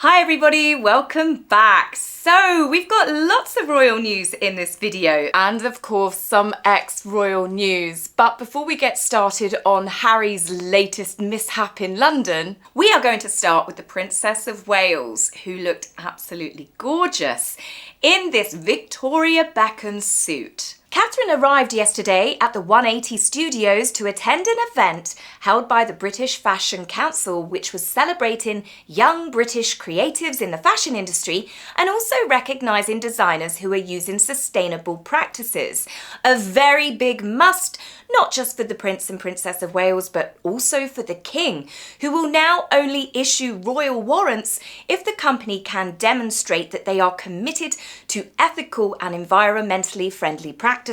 Hi everybody, welcome back. So we've got lots of royal news in this video and of course some ex-royal news. But before we get started on Harry's latest mishap in London, we are going to start with the Princess of Wales, who looked absolutely gorgeous in this Victoria Beckham suit. Catherine arrived yesterday at the 180 Studios to attend an event held by the British Fashion Council, which was celebrating young British creatives in the fashion industry and also recognising designers who are using sustainable practices. A very big must, not just for the Prince and Princess of Wales, but also for the King, who will now only issue royal warrants if the company can demonstrate that they are committed to ethical and environmentally friendly practices.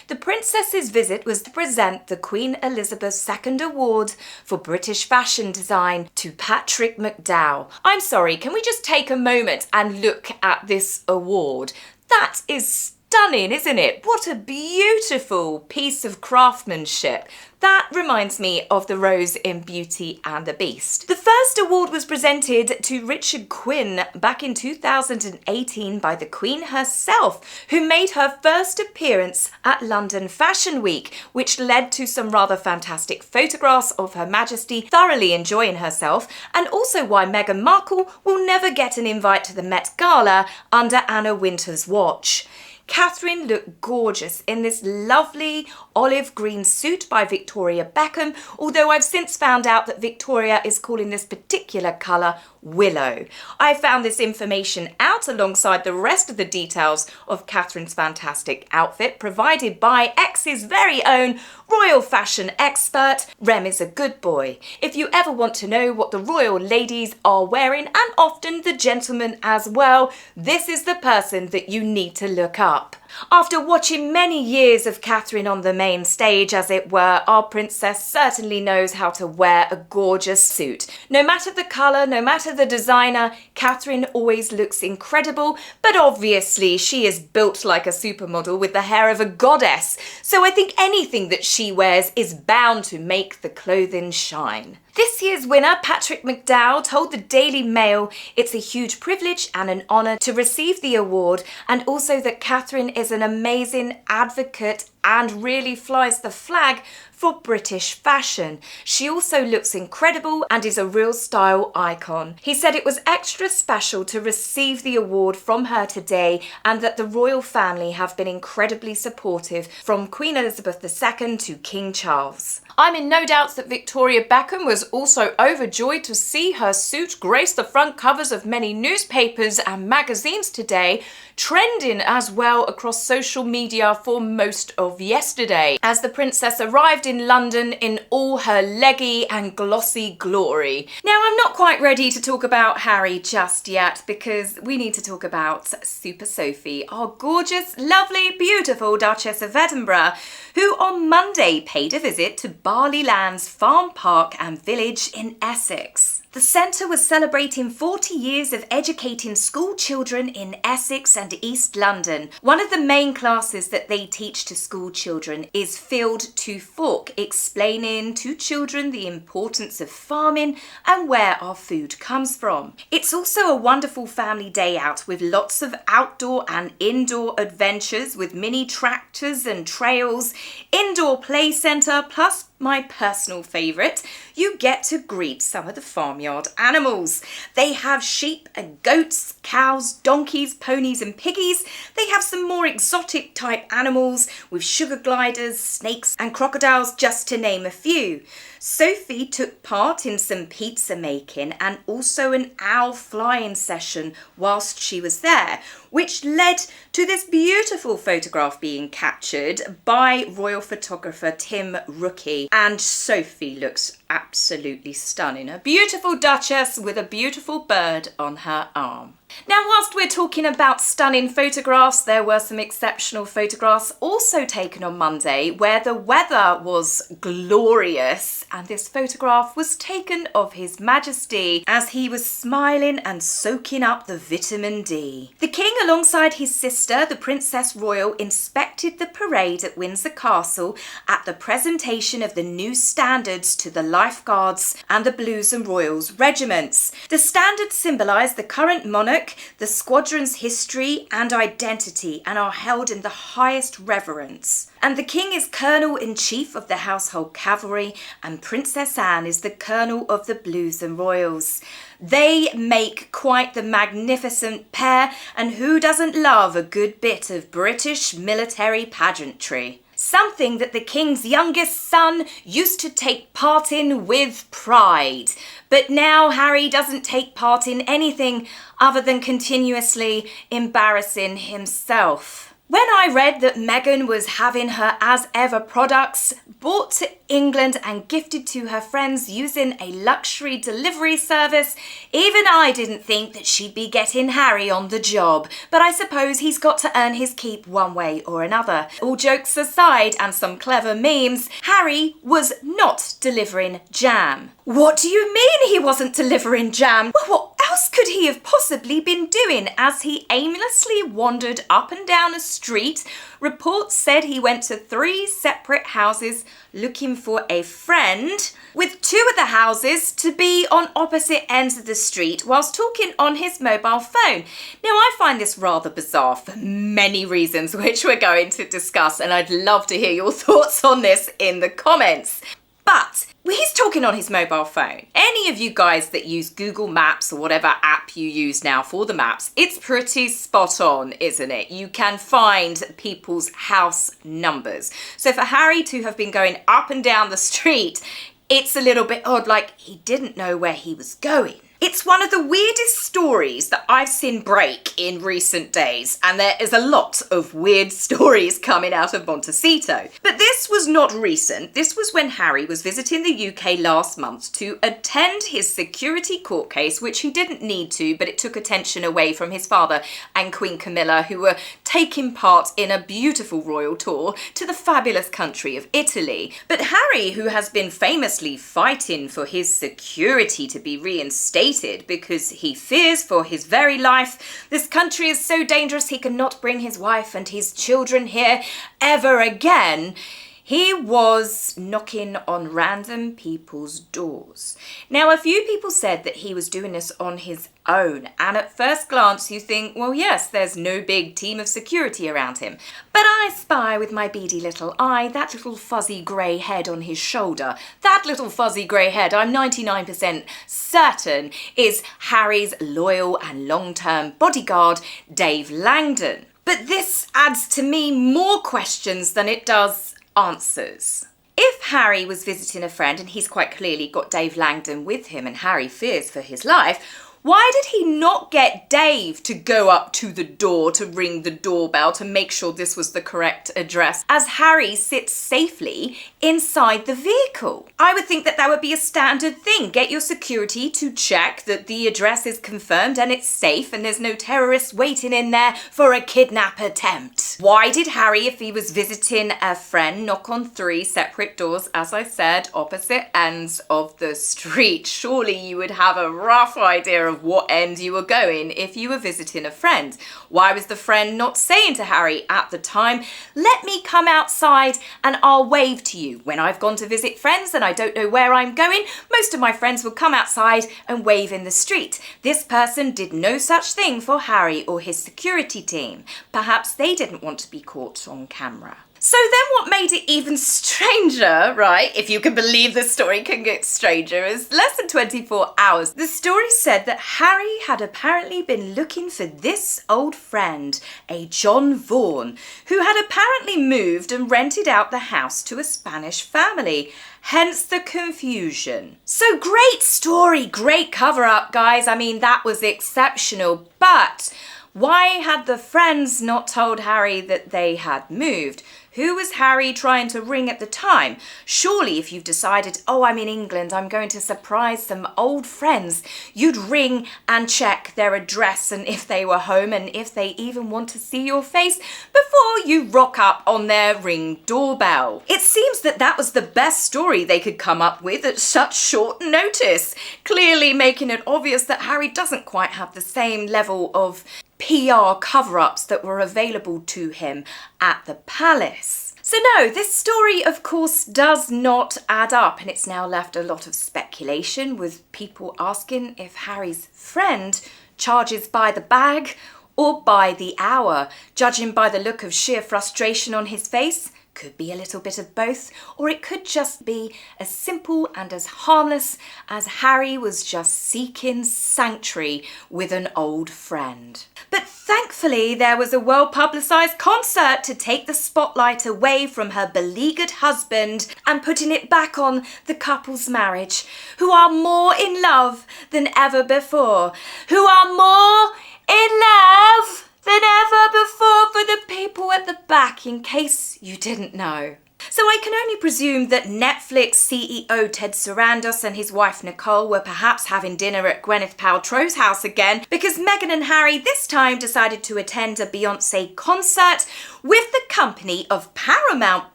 The Princess's visit was to present the Queen Elizabeth II Award for British Fashion Design to Patrick McDowell. I'm sorry, can we just take a moment and look at this award? That is stunning, isn't it? What a beautiful piece of craftsmanship. That reminds me of the rose in Beauty and the Beast. The first award was presented to Richard Quinn back in 2018 by the Queen herself, who made her first appearance at London Fashion Week, which led to some rather fantastic photographs of Her Majesty thoroughly enjoying herself, and also why Meghan Markle will never get an invite to the Met Gala under Anna Wintour's watch. Catherine looked gorgeous in this lovely olive green suit by Victoria Beckham, although I've since found out that Victoria is calling this particular colour Willow. I found this information out alongside the rest of the details of Catherine's fantastic outfit provided by X's very own royal fashion expert. Rem is a good boy. If you ever want to know what the royal ladies are wearing, and often the gentlemen as well, this is the person that you need to look up. After watching many years of Catherine on the main stage, as it were, our princess certainly knows how to wear a gorgeous suit. No matter the colour, no matter the designer, Catherine always looks incredible, but obviously she is built like a supermodel with the hair of a goddess, so I think anything that she wears is bound to make the clothing shine. This year's winner, Patrick McDowell, told the Daily Mail it's a huge privilege and an honour to receive the award, and also that Catherine is an amazing advocate and really flies the flag for British fashion. She also looks incredible and is a real style icon. He said it was extra special to receive the award from her today, and that the royal family have been incredibly supportive, from Queen Elizabeth II to King Charles. I'm in no doubt that Victoria Beckham was also overjoyed to see her suit grace the front covers of many newspapers and magazines today, trending as well across social media for most of yesterday, as the princess arrived in London in all her leggy and glossy glory. Now, I'm not quite ready to talk about Harry just yet, because we need to talk about Super Sophie, our gorgeous, lovely, beautiful Duchess of Edinburgh, who on Monday paid a visit to Barleylands Farm Park and Village in Essex. The centre was celebrating 40 years of educating school children in Essex and East London. One of the main classes that they teach to school children is Field to Fork, explaining to children the importance of farming and where our food comes from. It's also a wonderful family day out with lots of outdoor and indoor adventures with mini tractors and trails, indoor play centre, plus my personal favourite, you get to greet some of the farmyard animals. They have sheep and goats, cows, donkeys, ponies and piggies. They have some more exotic type animals with sugar gliders, snakes and crocodiles, just to name a few. Sophie took part in some pizza making and also an owl flying session whilst she was there, which led to this beautiful photograph being captured by royal photographer Tim Rookie. And Sophie looks absolutely stunning. A beautiful duchess with a beautiful bird on her arm. Now, whilst we're talking about stunning photographs, there were some exceptional photographs also taken on Monday where the weather was glorious, and this photograph was taken of His Majesty as he was smiling and soaking up the vitamin D. The King, alongside his sister, the Princess Royal, inspected the parade at Windsor Castle at the presentation of the new standards to the lifeguards, and the Blues and Royals regiments. The standards symbolise the current monarch, the squadron's history and identity, and are held in the highest reverence. And the King is Colonel-in-Chief of the Household Cavalry, and Princess Anne is the Colonel of the Blues and Royals. They make quite the magnificent pair, and who doesn't love a good bit of British military pageantry? Something that the King's youngest son used to take part in with pride. But now Harry doesn't take part in anything other than continuously embarrassing himself. When I read that Meghan was having her as ever products brought to England and gifted to her friends using a luxury delivery service, even I didn't think that she'd be getting Harry on the job. But I suppose he's got to earn his keep one way or another. All jokes aside and some clever memes, Harry was not delivering jam. What do you mean he wasn't delivering jam? Well, what else could he have possibly been doing as he aimlessly wandered up and down a street? Reports said he went to 3 separate houses looking for a friend, with 2 of the houses to be on opposite ends of the street whilst talking on his mobile phone. Now, I find this rather bizarre for many reasons, which we're going to discuss, and I'd love to hear your thoughts on this in the comments. But he's talking on his mobile phone. Any of you guys that use Google Maps or whatever app you use now for the maps, it's pretty spot on, isn't it? You can find people's house numbers. So for Harry to have been going up and down the street, it's a little bit odd, like he didn't know where he was going. It's one of the weirdest stories that I've seen break in recent days, and there is a lot of weird stories coming out of Montecito. But this was not recent. This was when Harry was visiting the UK last month to attend his security court case, which he didn't need to, but it took attention away from his father and Queen Camilla, who were taking part in a beautiful royal tour to the fabulous country of Italy. But Harry, who has been famously fighting for his security to be reinstated because he fears for his very life. This country is so dangerous he cannot bring his wife and his children here ever again. He was knocking on random people's doors. Now, a few people said that he was doing this on his own, and at first glance you think, well, yes, there's no big team of security around him. But I spy with my beady little eye that little fuzzy grey head on his shoulder. That little fuzzy grey head, I'm 99% certain, is Harry's loyal and long-term bodyguard, Dave Langdon. But this adds to me more questions than it does answers. If Harry was visiting a friend and he's quite clearly got Dave Langdon with him and Harry fears for his life, why did he not get Dave to go up to the door to ring the doorbell to make sure this was the correct address as Harry sits safely inside the vehicle? I would think that that would be a standard thing. Get your security to check that the address is confirmed and it's safe and there's no terrorists waiting in there for a kidnap attempt. Why did Harry, if he was visiting a friend, knock on 3 separate doors, as I said, opposite ends of the street? Surely you would have a rough idea of what end you were going if you were visiting a friend. Why was the friend not saying to Harry at the time, let me come outside and I'll wave to you? When I've gone to visit friends and I don't know where I'm going, most of my friends will come outside and wave in the street. This person did no such thing for Harry or his security team. Perhaps they didn't want to be caught on camera. So then what made it even stranger, right, if you can believe the story can get stranger, is less than 24 hours. The story said that Harry had apparently been looking for this old friend, a John Vaughan, who had apparently moved and rented out the house to a Spanish family. Hence the confusion. So great story, great cover-up, guys. I mean, that was exceptional, but why had the friends not told Harry that they had moved? Who was Harry trying to ring at the time? Surely if you've decided, oh, I'm in England, I'm going to surprise some old friends, you'd ring and check their address and if they were home and if they even want to see your face before you rock up on their ring doorbell. It seems that that was the best story they could come up with at such short notice, clearly making it obvious that Harry doesn't quite have the same level of PR cover-ups that were available to him at the palace. So no, this story of course does not add up, and it's now left a lot of speculation, with people asking if Harry's friend charges by the bag or by the hour. Judging by the look of sheer frustration on his face, could be a little bit of both, or it could just be as simple and as harmless as Harry was just seeking sanctuary with an old friend. But thankfully, there was a well-publicised concert to take the spotlight away from her beleaguered husband and putting it back on the couple's marriage, who are more in love than ever before, who are more in love than ever before, for the people at the back, in case you didn't know. So I can only presume that Netflix CEO Ted Sarandos and his wife Nicole were perhaps having dinner at Gwyneth Paltrow's house again, because Meghan and Harry this time decided to attend a Beyoncé concert with the company of Paramount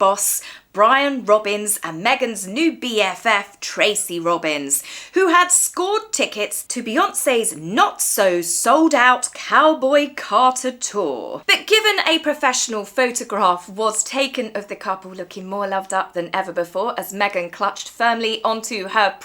boss Brian Robbins and Meghan's new BFF Tracy Robbins, who had scored tickets to Beyoncé's not-so-sold-out Cowboy Carter tour. But given a professional photograph was taken of the couple looking more loved up than ever before as Meghan clutched firmly onto her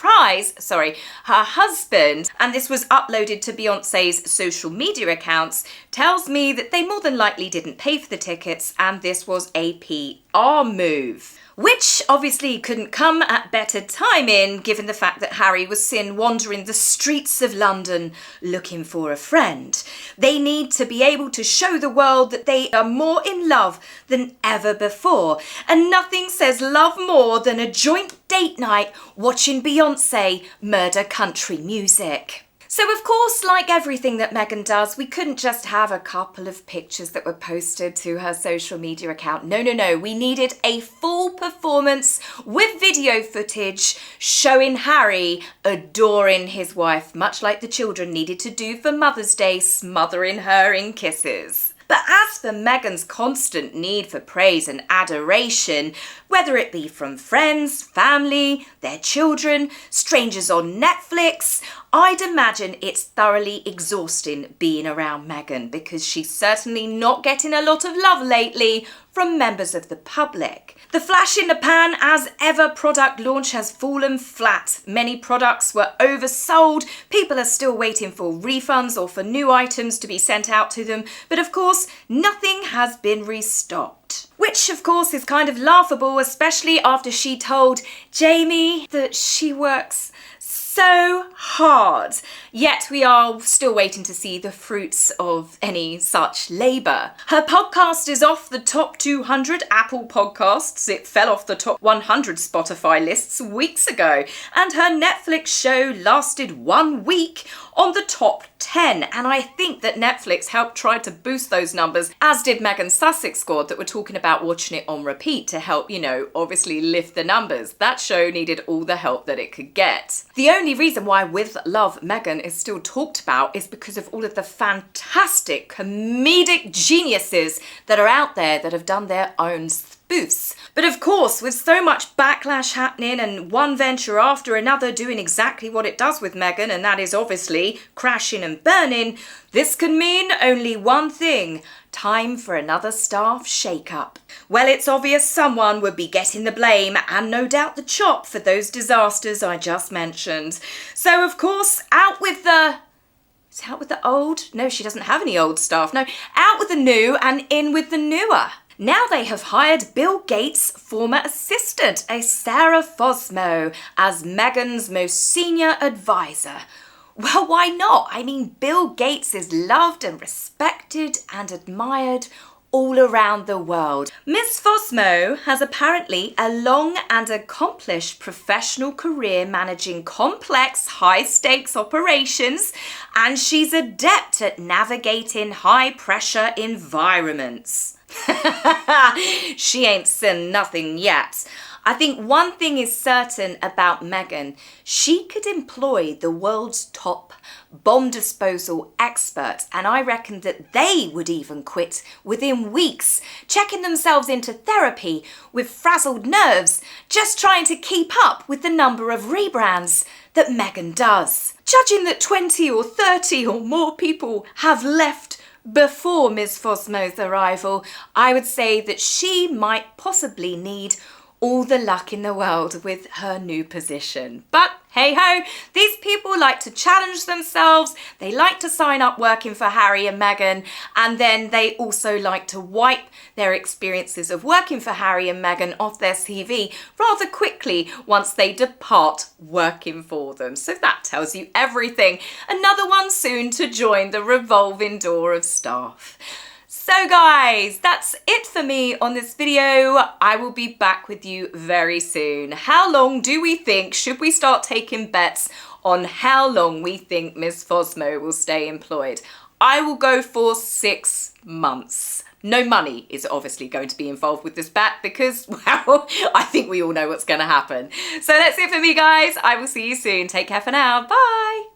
husband, and this was uploaded to Beyoncé's social media accounts, tells me that they more than likely didn't pay for the tickets and this was a PR move. Which obviously couldn't come at better timing, given the fact that Harry was seen wandering the streets of London looking for a friend. They need to be able to show the world that they are more in love than ever before. And nothing says love more than a joint date night watching Beyoncé murder country music. So of course, like everything that Meghan does, we couldn't just have a couple of pictures that were posted to her social media account. No. We needed a full performance with video footage showing Harry adoring his wife, much like the children needed to do for Mother's Day, smothering her in kisses. But as for Meghan's constant need for praise and adoration, whether it be from friends, family, their children, strangers on Netflix, I'd imagine it's thoroughly exhausting being around Meghan, because she's certainly not getting a lot of love lately from members of the public. The flash in the pan as ever product launch has fallen flat. Many products were oversold. People are still waiting for refunds or for new items to be sent out to them. But of course, nothing has been restocked. Which of course is kind of laughable, especially after she told Jamie that she works so hard. Yet we are still waiting to see the fruits of any such labour. Her podcast is off the top 200 Apple podcasts. It fell off the top 100 Spotify lists weeks ago. And her Netflix show lasted 1 week on the top 10. And I think that Netflix helped try to boost those numbers, as did Meghan's Sussex Squad that were talking about watching it on repeat to help, obviously lift the numbers. That show needed all the help that it could get. The only reason why With Love Meghan is still talked about is because of all of the fantastic comedic geniuses that are out there that have done their own spoofs. But of course, with so much backlash happening and one venture after another doing exactly what it does with Meghan, and that is obviously crashing and burning, this can mean only one thing: time for another staff shakeup. Well, it's obvious someone would be getting the blame and no doubt the chop for those disasters I just mentioned. So of course, out with the old? No, she doesn't have any old staff. No, out with the new and in with the newer. Now they have hired Bill Gates' former assistant, a Sarah Fosmo, as Meghan's most senior advisor. Well, why not? I mean, Bill Gates is loved and respected and admired all around the world. Miss Fosmo has apparently a long and accomplished professional career managing complex, high-stakes operations, and she's adept at navigating high-pressure environments. She ain't seen nothing yet. I think one thing is certain about Meghan: she could employ the world's top bomb disposal experts, and I reckon that they would even quit within weeks, checking themselves into therapy with frazzled nerves, just trying to keep up with the number of rebrands that Meghan does. Judging that 20 or 30 or more people have left before Ms. Fosmo's arrival, I would say that she might possibly need all the luck in the world with her new position. But hey ho, these people like to challenge themselves, they like to sign up working for Harry and Meghan, and then they also like to wipe their experiences of working for Harry and Meghan off their CV rather quickly once they depart working for them. So that tells you everything. Another one soon to join the revolving door of staff. So guys, that's it for me on this video. I will be back with you very soon. How long do we think, should we start taking bets on how long we think Ms. Fosmo will stay employed? I will go for 6 months. No money is obviously going to be involved with this bet because, well, I think we all know what's going to happen. So that's it for me, guys. I will see you soon. Take care for now. Bye.